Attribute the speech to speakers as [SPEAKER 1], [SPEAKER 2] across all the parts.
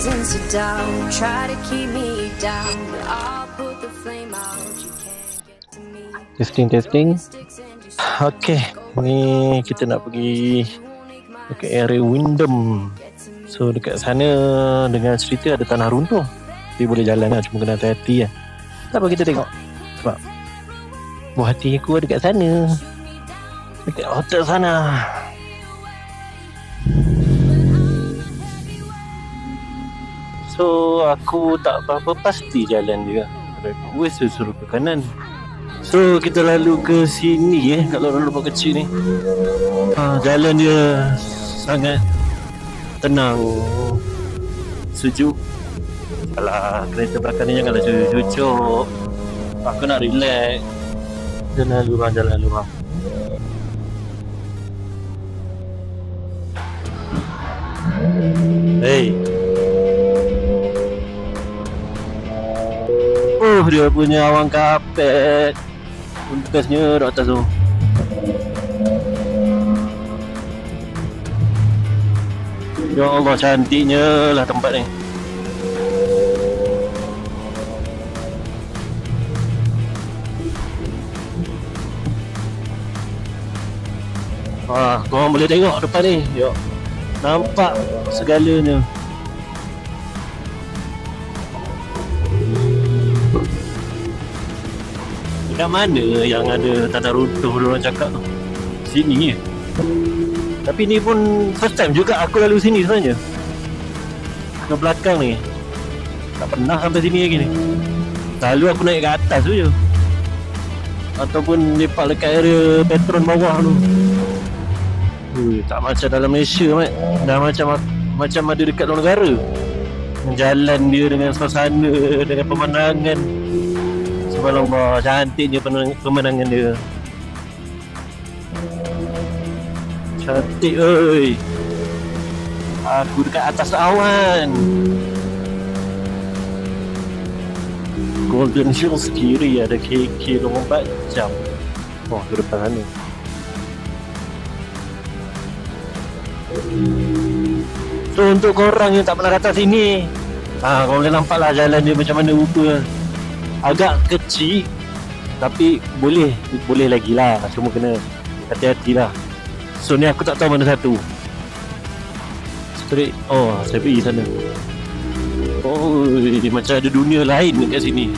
[SPEAKER 1] reasons to doubt, try to keep me down, but I'll put the flame out. You can't get to me.
[SPEAKER 2] Testing. Okay, ni kita nak pergi dekat area Windham. So dekat sana dengan cerita ada tanah runtuh. Tapi boleh jalan lah, cuma kena hati-hati lah. Tak apa, kita tengok. Sebab buah hati aku ada dekat sana, dekat hotel sana. So aku tak apa-apa pasti jalan dia. West suruh ke kanan. So kita lalu ke sini kat lorong lubang kecil ni. Jalan dia sangat tenang, sejuk. Alah, kereta belakang ni janganlah cucuk. Aku nak relax. Jalan lurang. Hey. Dia punya awang kapet. Bestnya kat atas tu. Ya Allah, cantiknya lah tempat ni. Korang boleh tengok depan ni. Yuk, nampak segalanya. Dekat mana yang ada tanah runtuh diorang cakap tu? Sini. Tapi ni pun first time juga aku lalu sini sebenarnya. Ke belakang ni tak pernah sampai sini lagi ni. Selalu aku naik ke atas tu je, ataupun lepak dekat area Petron bawah tu. Tak macam dalam Malaysia, mat. Dah macam ada dekat luar negara. Jalan dia dengan suasana, dengan pemandangan. Subhanallah, cantiknya pemandangan dia. Cantik oi. Aku dekat atas awan. Golden Hills kiri ada KK 24 jam. Oh, tu depan sana. So untuk korang yang tak pernah datang sini, korang boleh nampak lah jalan dia macam mana rupa. Agak kecil, tapi boleh lagi lah. Cuma kena hati-hati lah. So ni aku tak tahu mana satu. Straight, saya pergi sana. Macam ada dunia lain dekat sini.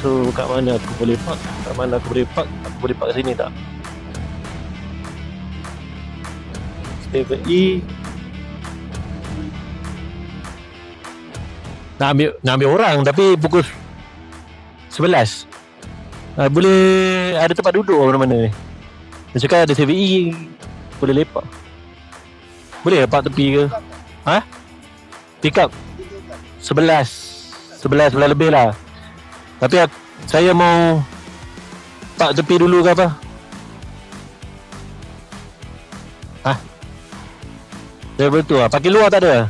[SPEAKER 2] So kat mana aku boleh park? Aku boleh park kat sini tak? Stay E. Nak ambil orang tapi pukul 11. Boleh ada tempat duduk mana-mana ni. Dia cakap ada CVE, boleh lepak. Boleh lepak tepi ke? Pick up 11 lebih lah. Tapi saya mau park tepi dulu ke apa? Level tu lah. Parking luar tak ada?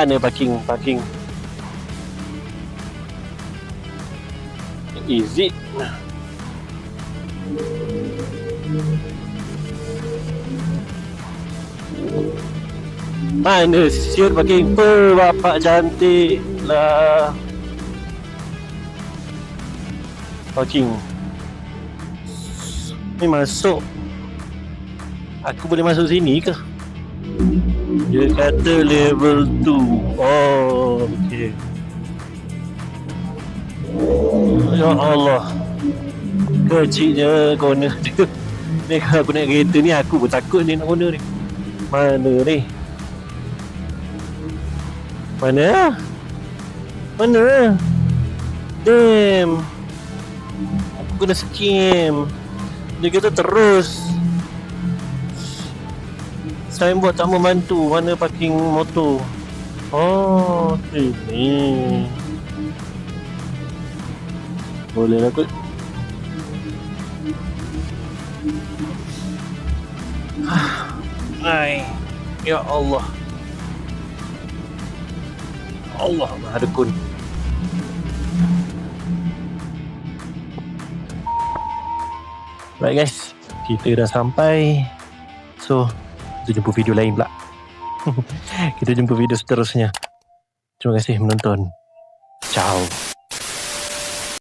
[SPEAKER 2] Ni parking. Easy. Mana siut parking bapak cantik lah. Parking. Ni masuk. Aku boleh masuk sini ke? Dia kata level 2. Okay. Ya Allah, kecilnya corner dia. Ni kalau aku naik kereta ni, aku pun takut ni nak corner ni. Mana ni? Mana? Damn, aku kena scam. Dia kata terus signboard tak membantu. Mana parking motor? Ini boleh lah kot. Ya Allah, Allah Maha Dukun. Right guys, kita dah sampai. So kita jumpa video lain pula. Kita jumpa video seterusnya. Terima kasih menonton. Ciao.